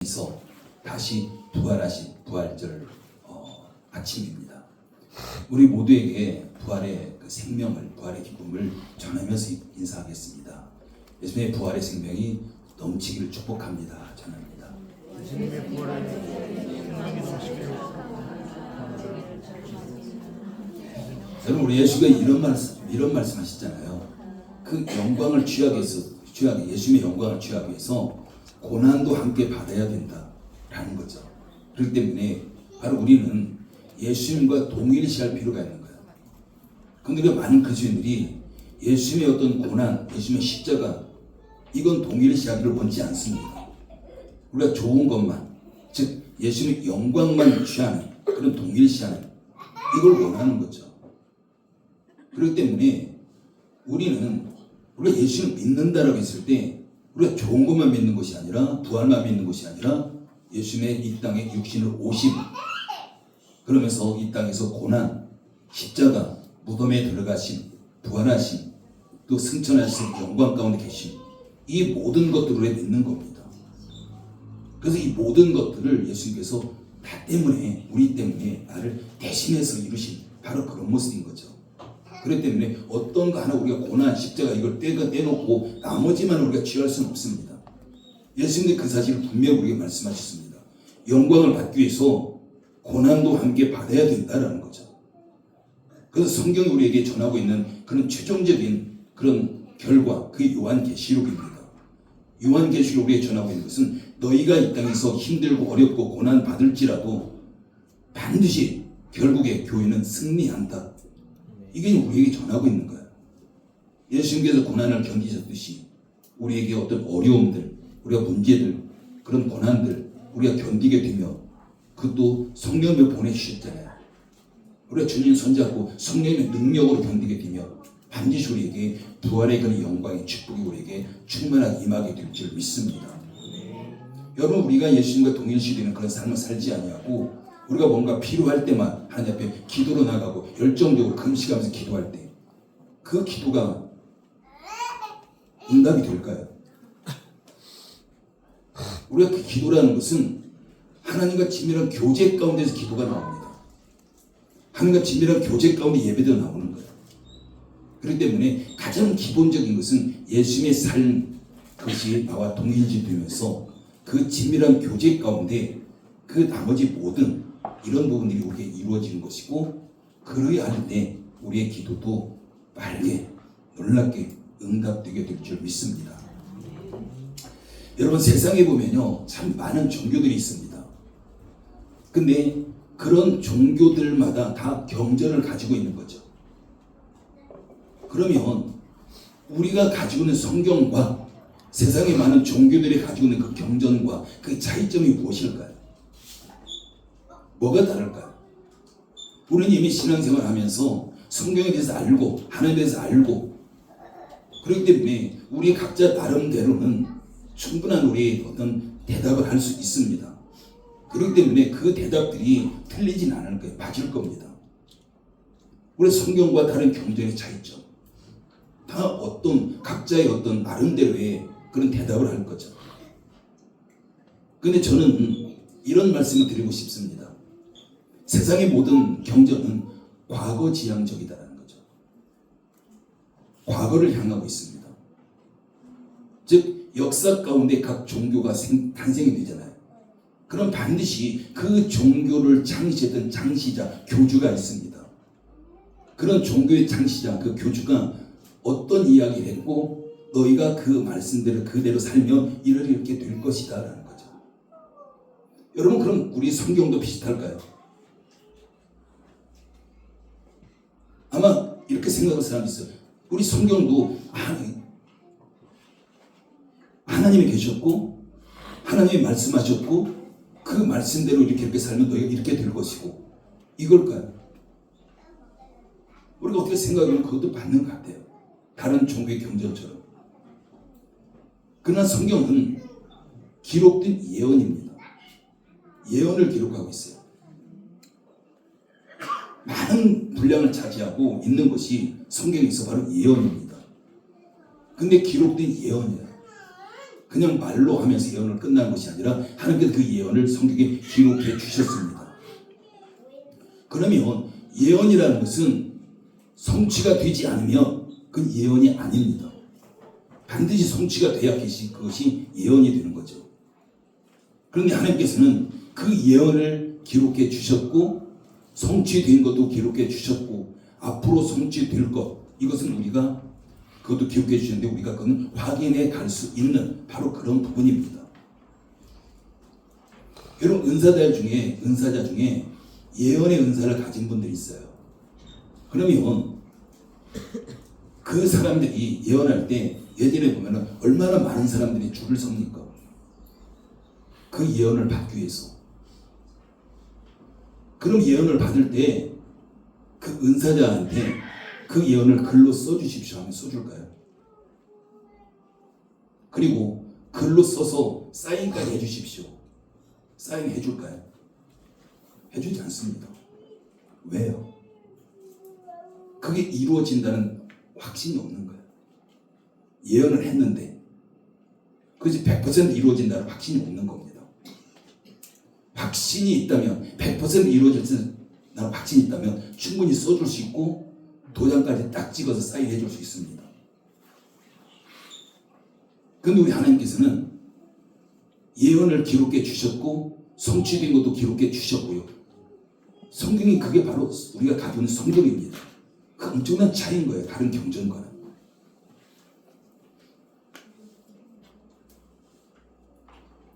서 다시 부활하신 부활절 아침입니다. 우리 모두에게 부활의 그 생명을, 부활의 기쁨을 전하면서 인사하겠습니다. 예수님의 부활의 생명이 넘치기를 축복합니다. 전합니다. 예수님의 부활의 생명이 넘치기를. 여러분, 우리 예수가 이런 말씀하셨잖아요. 그 영광을 취하기 위해서, 예수님의 영광을 취하기 위해서 고난도 함께 받아야 된다라는 거죠. 그렇기 때문에 바로 우리는 예수님과 동일시할 필요가 있는 거예요. 그런데 우리가 많은 그리스도인들이 예수님의 어떤 고난, 예수님의 십자가, 이건 동일시하기를 원치 않습니다. 우리가 좋은 것만, 즉 예수님의 영광만 취하는, 그런 동일시하는, 이걸 원하는 거죠. 그렇기 때문에 우리가 예수를 믿는다라고 했을 때 우리가 좋은 것만 믿는 것이 아니라, 부활만 믿는 것이 아니라, 예수님의 이 땅에 육신을 오심, 그러면서 이 땅에서 고난, 십자가, 무덤에 들어가심, 부활하심, 또 승천하신 영광 가운데 계심, 이 모든 것들을 믿는 겁니다. 그래서 이 모든 것들을 예수님께서 나 때문에, 우리 때문에 나를 대신해서 이루신 바로 그런 모습인 거죠. 그렇기 때문에 어떤 거 하나 우리가 고난, 십자가 이걸 떼놓고 나머지만 우리가 취할 수는 없습니다. 예수님이 그 사실을 분명히 우리에게 말씀하셨습니다. 영광을 받기 위해서 고난도 함께 받아야 된다라는 거죠. 그래서 성경이 우리에게 전하고 있는 그런 최종적인 그런 결과, 그 요한계시록입니다. 요한계시록 우리에게 전하고 있는 것은 너희가 이 땅에서 힘들고 어렵고 고난 받을지라도 반드시 결국에 교회는 승리한다. 이게 우리에게 전하고 있는 거예요. 예수님께서 고난을 견디셨듯이 우리에게 어떤 어려움들, 우리가 문제들, 그런 고난들 우리가 견디게 되며 그것도 성령을 보내주셨잖아요. 우리가 주님 손잡고 성령의 능력으로 견디게 되며 반드시 우리에게 부활의 그런 영광의 축복이 우리에게 충만하게 임하게 될 줄 믿습니다. 여러분, 우리가 예수님과 동일시되는 그런 삶을 살지 아니하고 우리가 뭔가 필요할 때만 하나님 앞에 기도로 나가고 열정적으로 금식하면서 기도할 때 그 기도가 응답이 될까요? 우리가 그 기도라는 것은 하나님과 친밀한 교제 가운데서 기도가 나옵니다. 하나님과 친밀한 교제 가운데 예배도 나오는 거예요. 그렇기 때문에 가장 기본적인 것은 예수님의 삶, 그것이 나와 동일시되면서 그 친밀한 교제 가운데 그 나머지 모든 이런 부분들이 우리에게 이루어지는 것이고, 그러야 할 때 우리의 기도도 빠르게 놀랍게 응답되게 될 줄 믿습니다. 여러분, 세상에 보면요 참 많은 종교들이 있습니다. 근데 그런 종교들마다 다 경전을 가지고 있는 거죠. 그러면 우리가 가지고 있는 성경과 세상에 많은 종교들이 가지고 있는 그 경전과 그 차이점이 무엇일까요? 뭐가 다를까요? 우리는 이미 신앙생활 하면서 성경에 대해서 알고 하나님에 대해서 알고 그렇기 때문에 우리 각자 나름대로는 충분한 우리의 어떤 대답을 할 수 있습니다. 그렇기 때문에 그 대답들이 틀리진 않을 거예요. 맞을 겁니다. 우리 성경과 다른 경전의 차이점, 다 어떤 각자의 어떤 나름대로의 그런 대답을 할 거죠. 근데 저는 이런 말씀을 드리고 싶습니다. 세상의 모든 경전은 과거지향적이다라는 거죠. 과거를 향하고 있습니다. 즉 역사 가운데 각 종교가 탄생이 되잖아요. 그럼 반드시 그 종교를 창시했던 창시자, 교주가 있습니다. 그런 종교의 창시자, 그 교주가 어떤 이야기를 했고 너희가 그 말씀대로 그대로 살면 이렇게 될 것이다 라는 거죠. 여러분, 그럼 우리 성경도 비슷할까요? 아마 이렇게 생각하는 사람이 있어요. 우리 성경도 하나님이 계셨고 하나님이 말씀하셨고 그 말씀대로 이렇게 살면 너희가 이렇게 될 것이고 이걸까요? 우리가 어떻게 생각하면 그것도 맞는 것 같아요. 다른 종교의 경전처럼. 그러나 성경은 기록된 예언입니다. 예언을 기록하고 있어요. 많은 분량을 차지하고 있는 것이 성경에 있어 바로 예언입니다. 근데 기록된 예언이에요. 그냥 말로 하면서 예언을 끝나는 것이 아니라 하나님께서 그 예언을 성경에 기록해 주셨습니다. 그러면 예언이라는 것은 성취가 되지 않으면 그건 예언이 아닙니다. 반드시 성취가 돼야 그것이 예언이 되는 거죠. 그런데 하나님께서는 그 예언을 기록해 주셨고 성취된 것도 기록해 주셨고 앞으로 성취될 것 이것은 우리가 그것도 기록해 주셨는데 우리가 그건 확인해 갈 수 있는 바로 그런 부분입니다. 여러분 은사자 중에 예언의 은사를 가진 분들이 있어요. 그러면 그 사람들이 예언할 때 예전에 보면은 얼마나 많은 사람들이 줄을 섭니까? 그 예언을 받기 위해서. 그럼 예언을 받을 때 그 은사자한테 그 예언을 글로 써주십시오 하면 써줄까요? 그리고 글로 써서 사인까지 해주십시오. 사인 해줄까요? 해주지 않습니다. 왜요? 그게 이루어진다는 확신이 없는 거예요. 예언을 했는데 그것이 100% 이루어진다는 확신이 없는 겁니다. 확신이 있다면 100% 이루어진다는 확신이 있다면 충분히 써줄 수 있고 도장까지 딱 찍어서 사인해 줄 수 있습니다. 그런데 우리 하나님께서는 예언을 기록해 주셨고 성취된 것도 기록해 주셨고요. 성경이 그게 바로 우리가 가지고 있는 성경입니다. 그 엄청난 차이인 거예요. 다른 경전과는.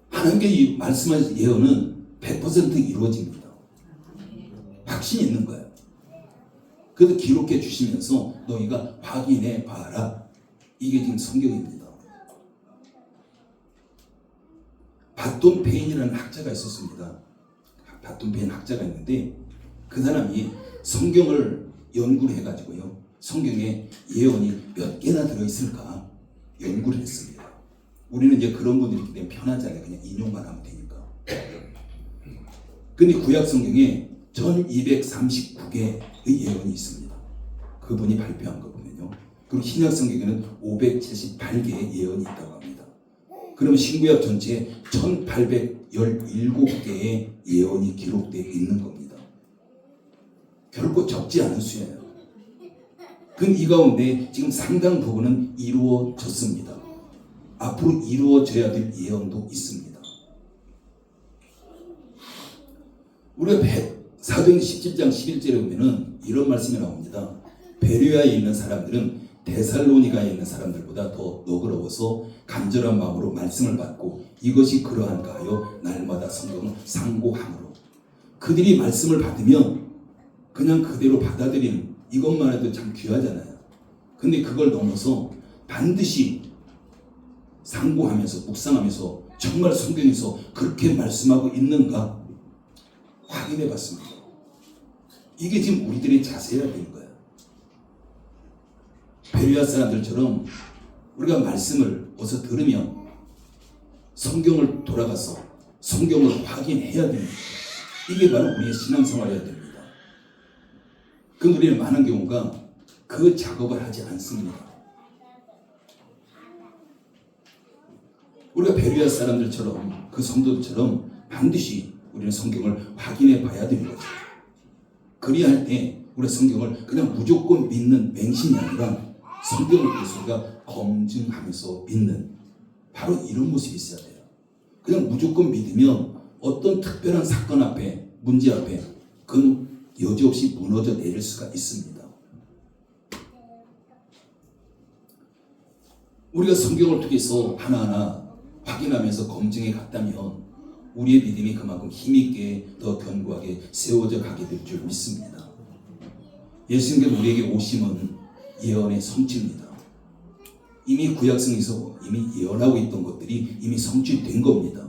하나님께 말씀하신 예언은 100% 이루어집니다. 확신이 있는 거예요. 그래서 기록해 주시면서 너희가 확인해 봐라. 이게 지금 성경입니다. 바톤 페인이라는 학자가 있었습니다. 바톤 페인 학자가 있는데 그 사람이 성경을 연구를 해가지고요. 성경에 예언이 몇 개나 들어있을까 연구를 했습니다. 우리는 이제 그런 분들이 있기 때문에 편하잖아요. 그냥 인용만 하면 되니까. 근데 구약 성경에 1239개의 예언이 있습니다. 그분이 발표한 거 보면요. 그리고 신약 성경에는 578개의 예언이 있다고 합니다. 그러면 신구약 전체에 1817개의 예언이 기록되어 있는 겁니다. 결코 적지 않은 수예요. 그럼 이 가운데 지금 상당 부분은 이루어졌습니다. 앞으로 이루어져야 될 예언도 있습니다. 우리가 사도행 17장 11절에 보면은 이런 말씀이 나옵니다. 베레아에 있는 사람들은 데살로니가에 있는 사람들보다 더 너그러워서 간절한 마음으로 말씀을 받고 이것이 그러한가 하여 날마다 성경을 상고함으로 그들이 말씀을 받으면 그냥 그대로 받아들이는 이것만 해도 참 귀하잖아요. 근데 그걸 넘어서 반드시 상고하면서 묵상하면서 정말 성경에서 그렇게 말씀하고 있는가 확인해 봤습니다. 이게 지금 우리들의 자세야 되는 거예요. 베레아 사람들처럼 우리가 말씀을 어서 들으면 성경을 돌아가서 성경을 확인해야 됩니다. 이게 바로 우리의 신앙생활이어야 됩니다. 그럼 우리는 많은 경우가 그 작업을 하지 않습니다. 우리가 베레아 사람들처럼 그 성도들처럼 반드시 우리는 성경을 확인해 봐야 되는 거죠. 그리야 할 때 우리가 성경을 그냥 무조건 믿는 맹신이 아니라 성경을 통해서 우리가 검증하면서 믿는 바로 이런 모습이 있어야 돼요. 그냥 무조건 믿으면 어떤 특별한 사건 앞에 문제 앞에 그건 여지없이 무너져 내릴 수가 있습니다. 우리가 성경을 통해서 하나하나 확인하면서 검증해 갔다면 우리의 믿음이 그만큼 힘있게 더 견고하게 세워져 가게 될 줄 믿습니다. 예수님께서 우리에게 오심은 예언의 성취입니다. 이미 구약성에서 이미 예언하고 있던 것들이 이미 성취된 겁니다.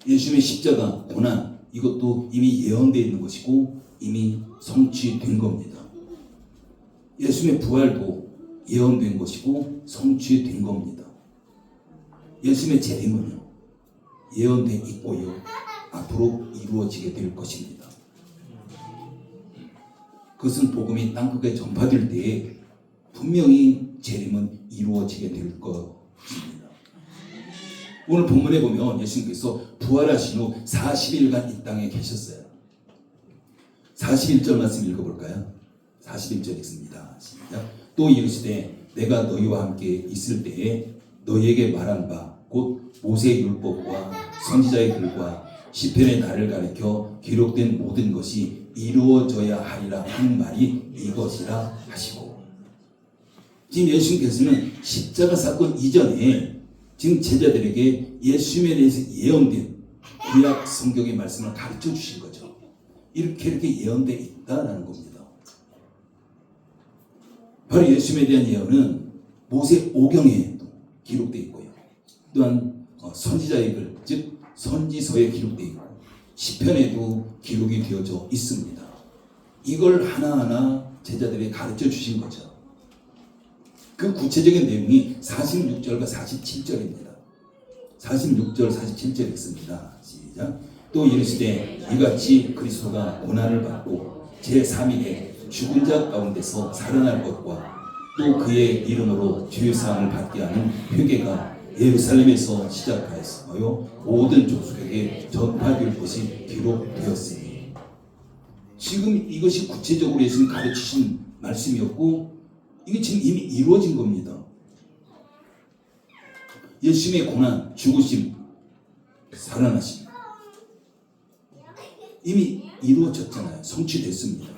예수님의 십자가 고난 이것도 이미 예언되어 있는 것이고 이미 성취된 겁니다. 예수님의 부활도 예언된 것이고 성취된 겁니다. 예수님의 재림은요 예언돼 있고요 앞으로 이루어지게 될 것입니다. 그것은 복음이 땅끝에 전파될 때에 분명히 재림은 이루어지게 될 것입니다. 오늘 본문에 보면 예수님께서 부활하신 후 40일간 이 땅에 계셨어요. 41절 말씀 읽어볼까요? 41절 읽습니다. 시작. 또 이르시되 내가 너희와 함께 있을 때에 너희에게 말한 바 곧 모세의 율법과 선지자의 글과 시편의 날을 가리켜 기록된 모든 것이 이루어져야 하리라 하는 말이 이것이라 하시고, 지금 예수님께서는 십자가 사건 이전에 지금 제자들에게 예수님에 대해서 예언된 구약 성경의 말씀을 가르쳐 주신 거죠. 이렇게 예언되어 있다라는 겁니다. 바로 예수님에 대한 예언은 모세 오경에 기록되어 있고요. 또한 선지자의 글, 즉 선지서에 기록되어 있고 시편에도 기록이 되어져 있습니다. 이걸 하나하나 제자들에게 가르쳐 주신 거죠. 그 구체적인 내용이 46절과 47절입니다. 46절, 47절 읽습니다. 시작. 또 이르시되 이같이 그리스도가 고난을 받고 제3일에 죽은 자 가운데서 살아날 것과 또 그의 이름으로 죄사함을 받게 하는 회개가 예루살렘에서 시작하였으며 모든 족속에게 전파될 것이 기록되었으니, 지금 이것이 구체적으로 예수님 가르치신 말씀이었고 이게 지금 이미 이루어진 겁니다. 예수님의 고난, 죽으심, 살아나심 이미 이루어졌잖아요. 성취됐습니다.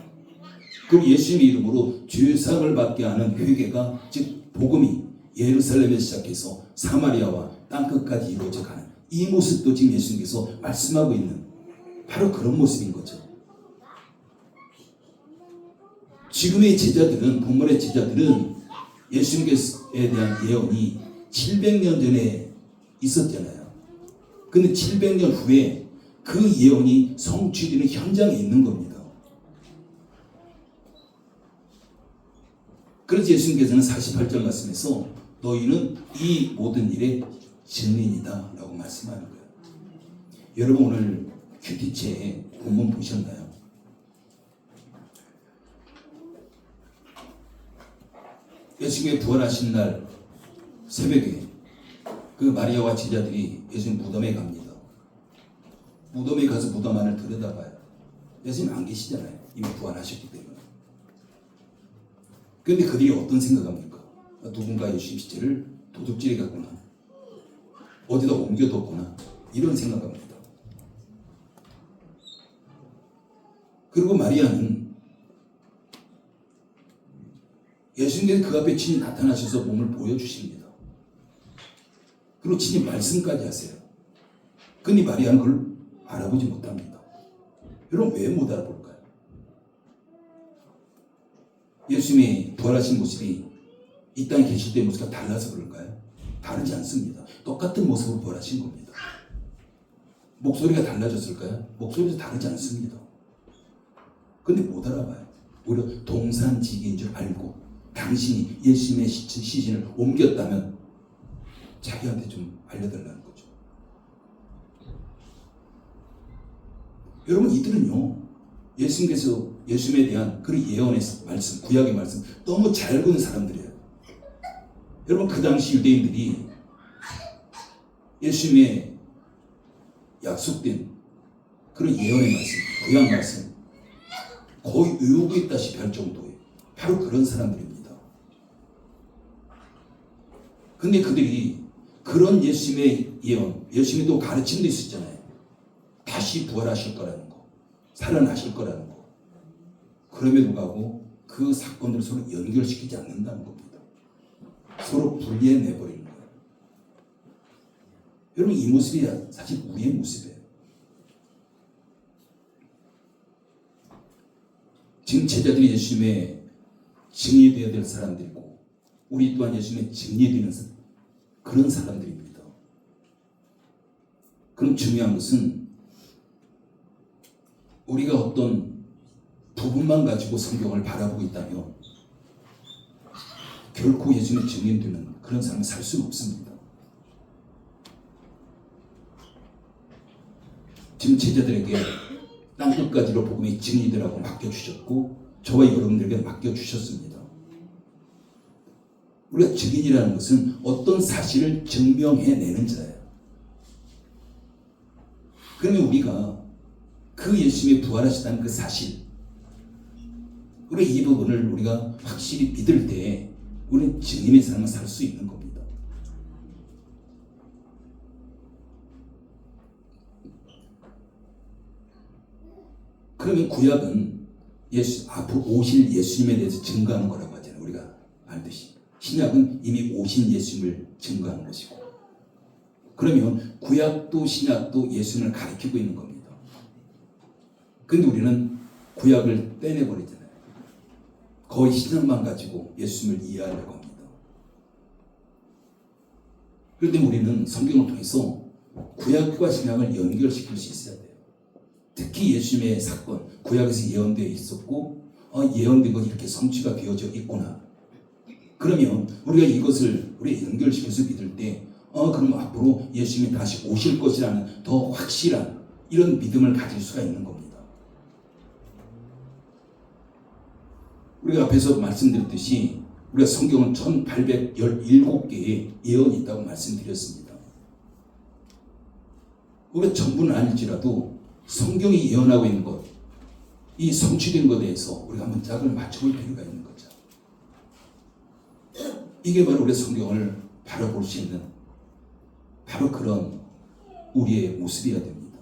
그리고 예수님의 이름으로 죄사함을 받게 하는 회개가, 즉 복음이 예루살렘에서 시작해서 사마리아와 땅끝까지 이루어져 가는 이 모습도 지금 예수님께서 말씀하고 있는 바로 그런 모습인 거죠. 지금의 제자들은, 본문의 제자들은 예수님께서에 대한 예언이 700년 전에 있었잖아요. 근데 700년 후에 그 예언이 성취되는 현장에 있는 겁니다. 그래서 예수님께서는 48절 말씀에서 너희는 이 모든 일의 증인이다 라고 말씀하는 거예요. 여러분 오늘 큐티체에 본문 보셨나요? 예수님의 부활하신 날 새벽에 그 마리아와 제자들이 예수님 무덤에 갑니다. 무덤에 가서 무덤 안을 들여다봐요. 예수님 안 계시잖아요. 이미 부활하셨기 때문에. 그런데 그들이 어떤 생각합니까? 누군가 예수님 시체를 도둑질해 갔구나, 어디다 옮겨뒀구나, 이런 생각합니다. 그리고 마리아는 예수님께서 그 앞에 친히 나타나셔서 몸을 보여주십니다. 그리고 친히 말씀까지 하세요. 근데 마리아는 그걸 알아보지 못합니다. 여러분 왜 못 알아볼까요? 예수님이 부활하신 모습이 이 땅에 계실 때의 모습과 달라서 그럴까요? 다르지 않습니다. 똑같은 모습으로 부활하신 겁니다. 목소리가 달라졌을까요? 목소리도 다르지 않습니다. 근데 못 알아봐요. 오히려 동산지기인 줄 알고 당신이 예수님의 시신을 옮겼다면 자기한테 좀 알려달라는 거죠. 여러분 이들은요, 예수님께서 예수님에 대한 그 예언의 말씀, 구약의 말씀 너무 잘 보는 사람들이에요. 여러분 그 당시 유대인들이 예수님의 약속된 그런 예언의 말씀, 구약 말씀 거의 외우고 있다시피 할 정도의 바로 그런 사람들입니다. 근데 그들이 그런 예수님의 예언, 예수님이 또 가르침도 있었잖아요. 다시 부활하실 거라는 거, 살아나실 거라는 거. 그럼에도 불구하고 그 사건들을 서로 연결시키지 않는다는 겁니다. 서로 분리해내버리는 거예요. 여러분 이 모습이 사실 우리의 모습이에요. 지금 제자들이 예수님의 증인이 되어야 될 사람들이고 우리 또한 예수님의 증인이 되는 그런 사람들입니다. 그럼 중요한 것은 우리가 어떤 부분만 가지고 성경을 바라보고 있다면 결코 예수님의 증인되는 그런 삶을 살 수는 없습니다. 지금 제자들에게 땅끝까지로 복음의 증인이라고 맡겨주셨고 저와 여러분들에게 맡겨주셨습니다. 우리가 증인이라는 것은 어떤 사실을 증명해내는 자예요. 그러면 우리가 그 예수님이 부활하셨다는 그 사실, 우리 이 부분을 우리가 확실히 믿을 때 우리는 증인의 삶을 살 수 있는 겁니다. 그러면 구약은 앞으로 오실 예수님에 대해서 증거하는 거라고 하잖아요. 우리가 알듯이 신약은 이미 오신 예수님을 증거하는 것이고, 그러면 구약도 신약도 예수님을 가리키고 있는 겁니다. 근데 우리는 구약을 떼내버리잖아요. 거의 신약만 가지고 예수님을 이해하려고 합니다. 그런데 우리는 성경을 통해서 구약과 신약을 연결시킬 수 있어야 돼요. 특히 예수님의 사건, 구약에서 예언되어 있었고 예언된 것이 이렇게 성취가 되어져 있구나. 그러면 우리가 이것을 우리 연결시켜서 믿을 때 그럼 앞으로 예수님이 다시 오실 것이라는 더 확실한 이런 믿음을 가질 수가 있는 겁니다. 우리가 앞에서 말씀드렸듯이 우리가 성경은 1817개의 예언이 있다고 말씀드렸습니다. 우리가 전부는 아닐지라도 성경이 예언하고 있는 것, 이 성취된 것에 대해서 우리가 한번 짝을 맞춰볼 필요가 있는 거죠. 이게 바로 우리 성경을 바라볼 수 있는 바로 그런 우리의 모습이어야 됩니다.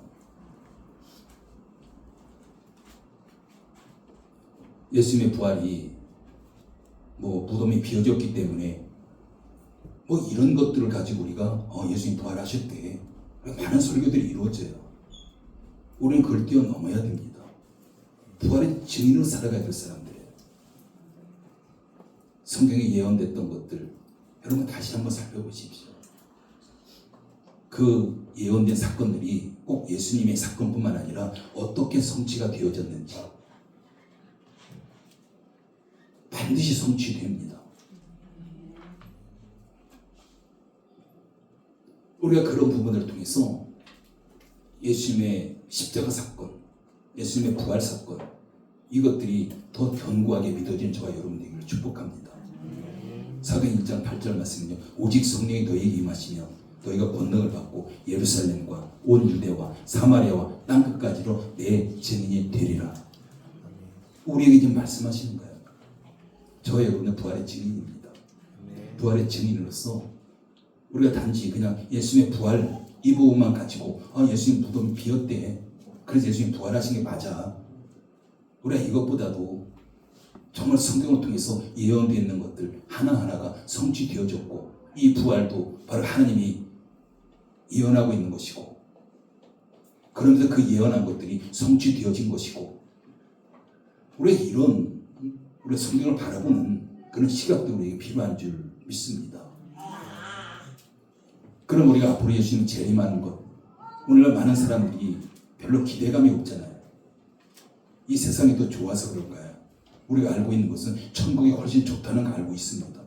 예수님의 부활이 무덤이 비어졌기 때문에 이런 것들을 가지고 우리가 예수님 부활하셨대, 많은 설교들이 이루어져요. 우리는 그걸 뛰어넘어야 됩니다. 부활의 증인으로 살아가야 될 사람들이에요. 성경에 예언됐던 것들 여러분 다시 한번 살펴보십시오. 그 예언된 사건들이 꼭 예수님의 사건뿐만 아니라 어떻게 성취가 되어졌는지 반드시 성취됩니다. 우리가 그런 부분을 통해서 예수님의 십자가 사건, 예수님의 부활 사건, 이것들이 더 견고하게 믿어진 저와 여러분 되기를 축복합니다. 사도행 1장 8절 말씀은요, 오직 성령이 너희에게 임하시면 너희가 권능을 받고 예루살렘과 온 유대와 사마리아와 땅끝까지로 내 증인이 되리라. 우리에게 지금 말씀하시는 거예요. 저 여러분의 부활의 증인입니다. 부활의 증인으로서 우리가 단지 그냥 예수님의 부활 이 부분만 가지고 예수님 무덤이 비었대, 그래서 예수님 부활하신 게 맞아, 우리가 이것보다도 정말 성경을 통해서 예언되어 있는 것들 하나하나가 성취되어졌고, 이 부활도 바로 하나님이 예언하고 있는 것이고, 그러면서 그 예언한 것들이 성취되어진 것이고, 우리가 이런 우리 성경을 바라보는 그런 시각도 우리에게 필요한 줄 믿습니다. 그럼 우리가 앞으로 예수님 재림하는 것, 오늘날 많은 사람들이 별로 기대감이 없잖아요. 이 세상이 더 좋아서 그런가요? 우리가 알고 있는 것은 천국이 훨씬 좋다는 걸 알고 있습니다.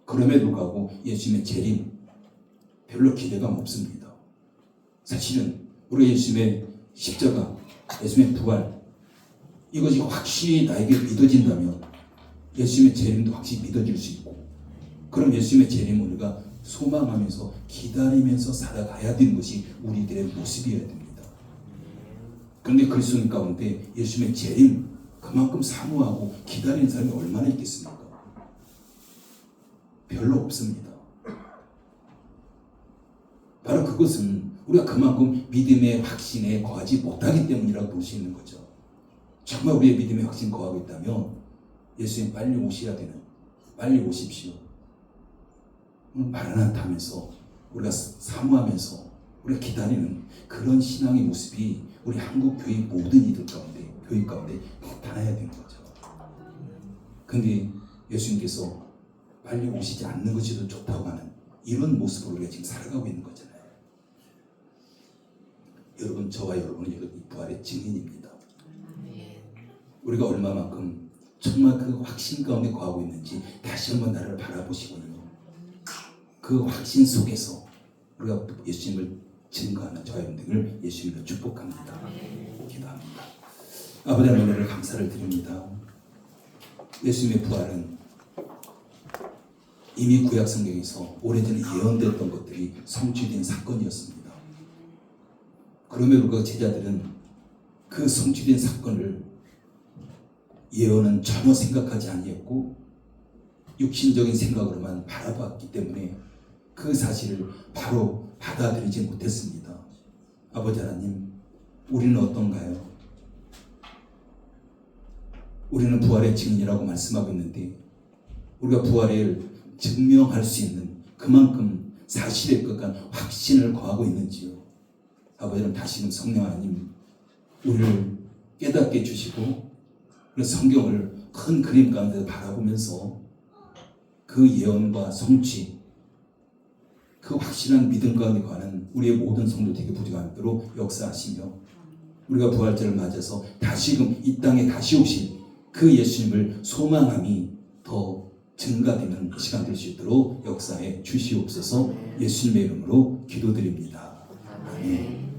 그럼에도 불구하고 예수님의 재림 별로 기대감 없습니다. 사실은 우리 예수님의 십자가, 예수님의 부활, 이것이 확실히 나에게 믿어진다면 예수님의 재림도 확실히 믿어질 수 있고, 그럼 예수님의 재림을 우리가 소망하면서 기다리면서 살아가야 되는 것이 우리들의 모습이어야 됩니다. 그런데 그리스도인 가운데 예수님의 재림 그만큼 사모하고 기다리는 사람이 얼마나 있겠습니까? 별로 없습니다. 바로 그것은 우리가 그만큼 믿음의 확신에 거하지 못하기 때문이라고 볼 수 있는 거죠. 정말 우리의 믿음의 확신 거하고 있다면 예수님 빨리 오셔야 되는, 빨리 오십시오, 마라나타하면서 우리가 사모하면서 우리가 기다리는 그런 신앙의 모습이 우리 한국 교회 모든 이들 가운데, 교회 가운데 나타나야 되는 거죠. 근데 예수님께서 빨리 오시지 않는 것이 더 좋다고 하는 이런 모습으로 우리가 지금 살아가고 있는 거잖아요. 여러분, 저와 여러분은 여러분 부활의 증인입니다. 우리가 얼마만큼 정말 그 확신 가운데 거하고 있는지 다시 한번 나를 바라보시고요, 그 확신 속에서 우리가 예수님을 증거하는 저와 여러분들을 예수님으로 축복합니다. 기도합니다. 아버지 하나님을 감사를 드립니다. 예수님의 부활은 이미 구약 성경에서 오래전에 예언됐던 것들이 성취된 사건이었습니다. 그럼에도 불구하고 제자들은 그 성취된 사건을 예언은 전혀 생각하지 아니했고 육신적인 생각으로만 바라봤기 때문에 그 사실을 바로 받아들이지 못했습니다. 아버지 하나님, 우리는 어떤가요? 우리는 부활의 증인이라고 말씀하고 있는데 우리가 부활을 증명할 수 있는 그만큼 사실에 끝간 확신을 거하고 있는지요? 아버지 하나님, 다시금 성령 하나님 우리를 깨닫게 해주시고 성경을 큰 그림 가운데 바라보면서 그 예언과 성취, 그 확실한 믿음 가운데 관한 우리의 모든 성도들에게 부족함도록 역사하시며 우리가 부활절을 맞아서 다시금 이 땅에 다시 오신 그 예수님을 소망함이 더 증가되는 시간 될 수 있도록 역사해 주시옵소서. 예수님의 이름으로 기도드립니다. 아멘.